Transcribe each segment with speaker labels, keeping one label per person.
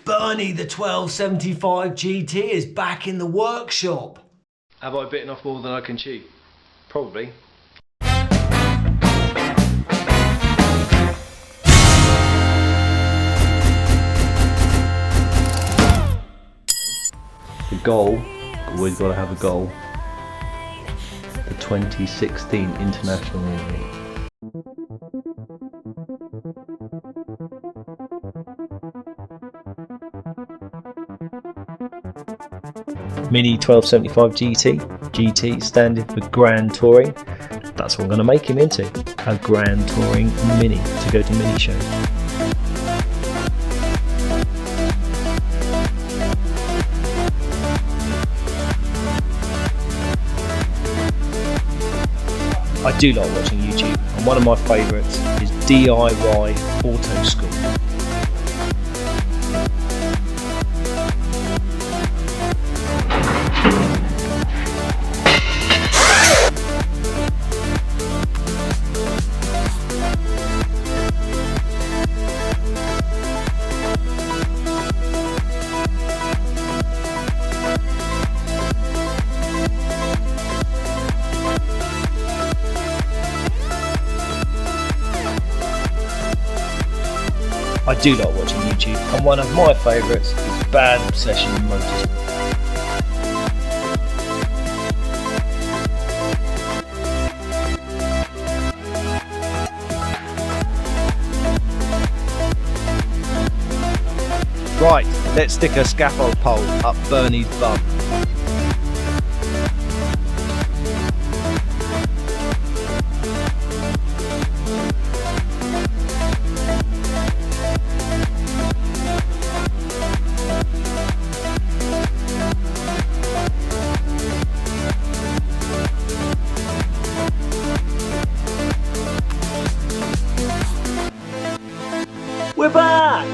Speaker 1: Bernie, the 1275 GT is back in the workshop.
Speaker 2: Have I bitten off more than I can chew? Probably. The goal, always got to have a goal. The 2016 International Mini. Mini 1275 GT. GT standing for Grand Touring. That's what I'm going to make him into. A Grand Touring Mini to go to mini shows. I do like watching YouTube, and one of my favourites is DIY Auto School. I do like watching YouTube, and one of my favourites is Bad Obsession Motors. Right, let's stick a scaffold pole up Bernie's bum.
Speaker 1: We're back!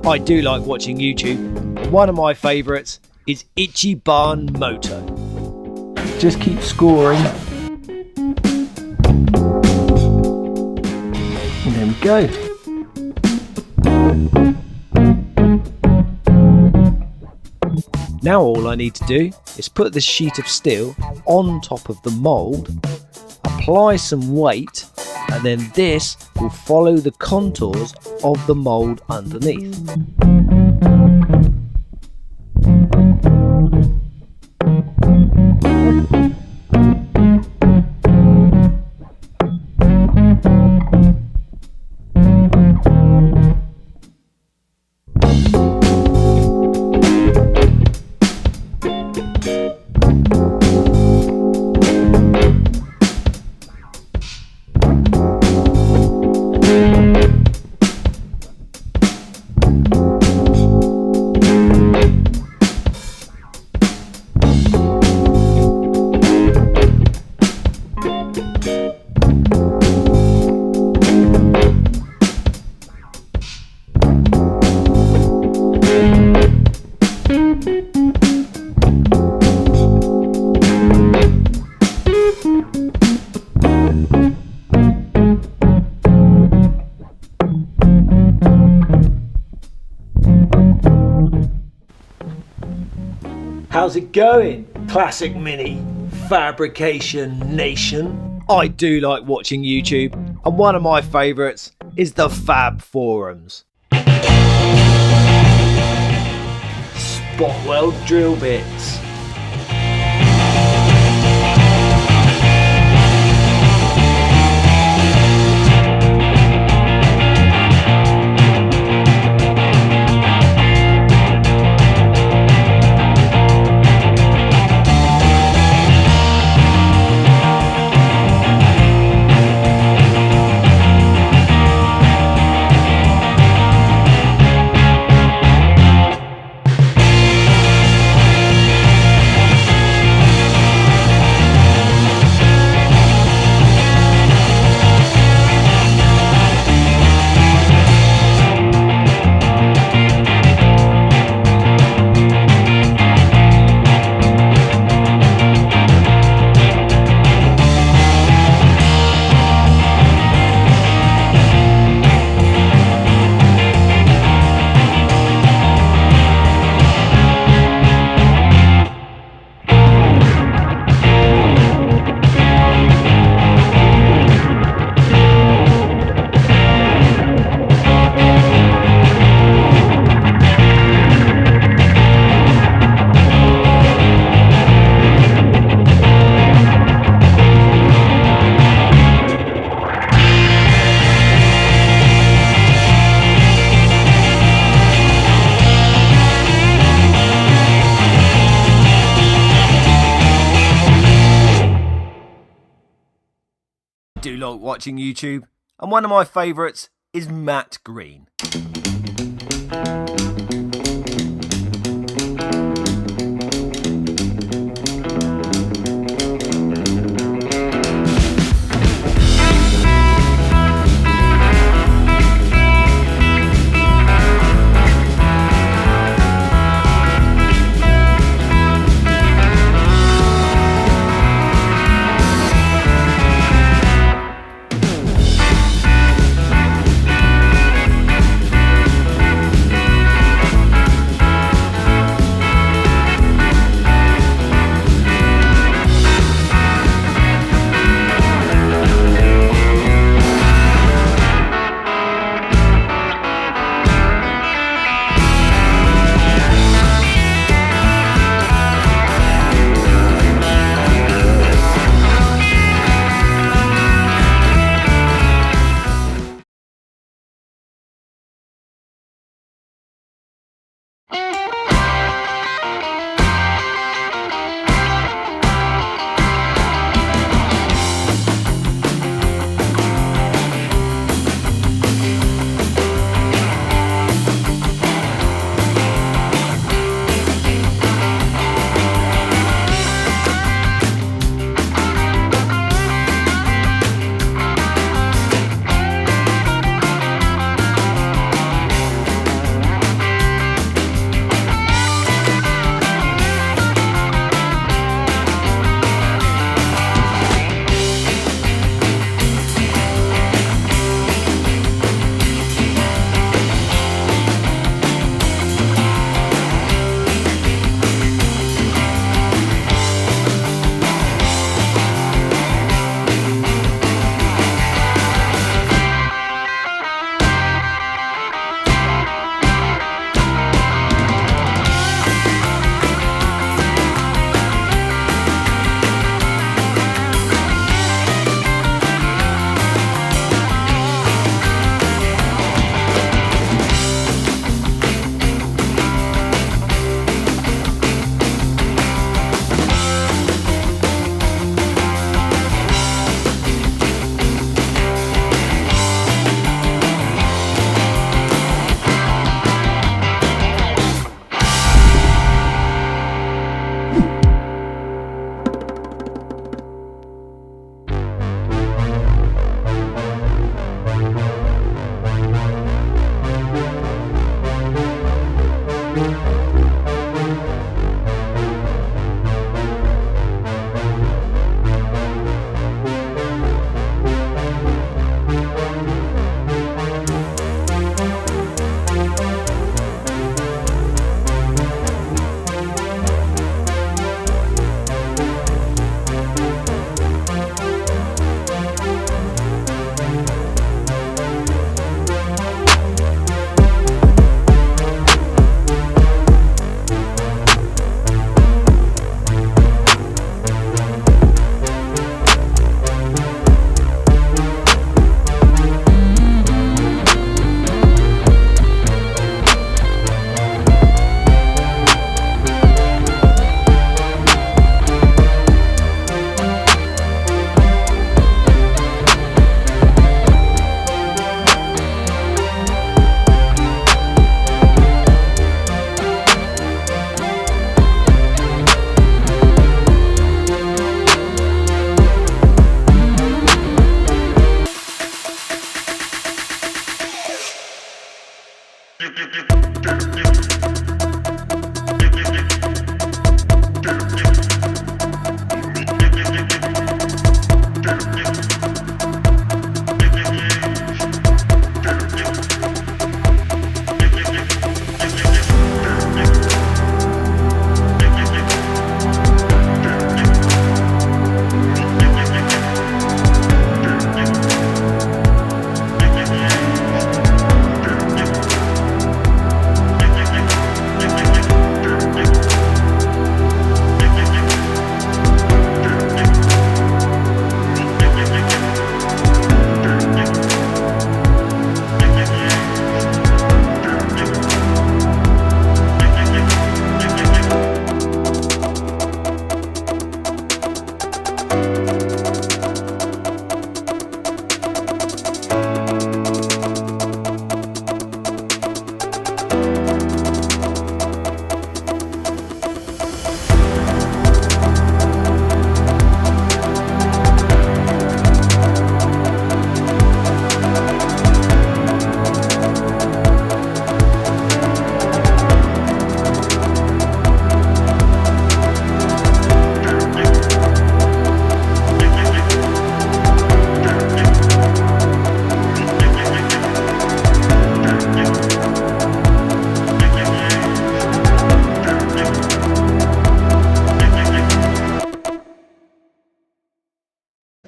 Speaker 2: I do like watching YouTube. One of my favourites is Itchy Barn Moto. Just keep scoring. And there we go. Now all I need to do is put this sheet of steel on top of the mould, apply some weight, and then this will follow the contours of the mould underneath.
Speaker 1: How's it going, Classic Mini Fabrication Nation?
Speaker 2: I do like watching YouTube, and one of my favourites is the Fab Forums.
Speaker 1: Spotwell drill bits.
Speaker 3: do like watching YouTube, and one of my favourites is Matt Green.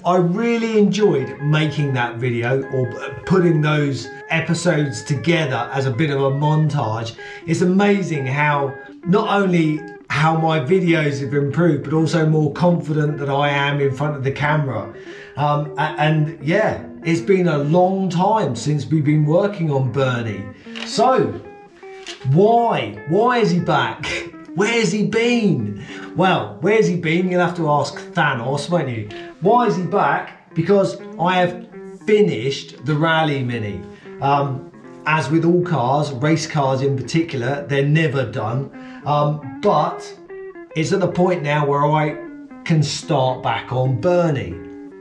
Speaker 1: I really enjoyed making that video, or putting those episodes together as a bit of a montage. It's amazing how not only how my videos have improved, but also more confident that I am in front of the camera. And yeah, it's been a long time since we've been working on Bernie. So why is he back? Where's he been? Well, where's he been? You'll have to ask Thanos, won't you? Why is he back? Because I have finished the Rally Mini. As with all cars, race cars in particular, they're never done. But it's at the point now where I can start back on Bernie.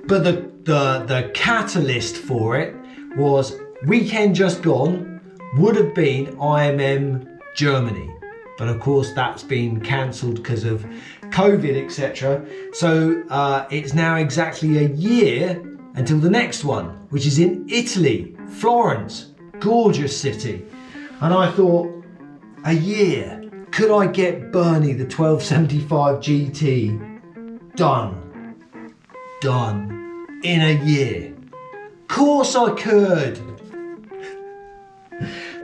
Speaker 1: But the catalyst for it was weekend just gone would have been IMM Germany. But of course that's been cancelled because of COVID, etc. So it's now exactly a year until the next one, which is in Italy, Florence, gorgeous city. And I thought, a year, could I get Bernie the 1275 GT done in a year? Of course I could.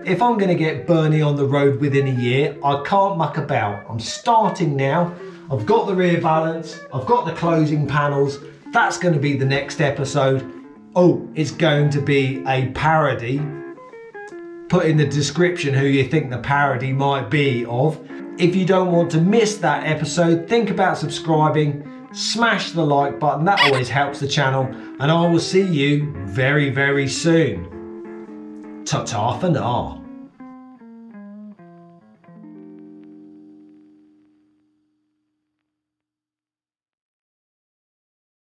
Speaker 1: If I'm going to get Bernie on the road within a year, I can't muck about. I'm starting now. I've got the rear balance. I've got the closing panels. That's going to be the next episode. Oh, it's going to be a parody. Put in the description who you think the parody might be of. If you don't want to miss that episode, think about subscribing. Smash the like button. That always helps the channel. And I will see you very, very soon. Ta-ta for now.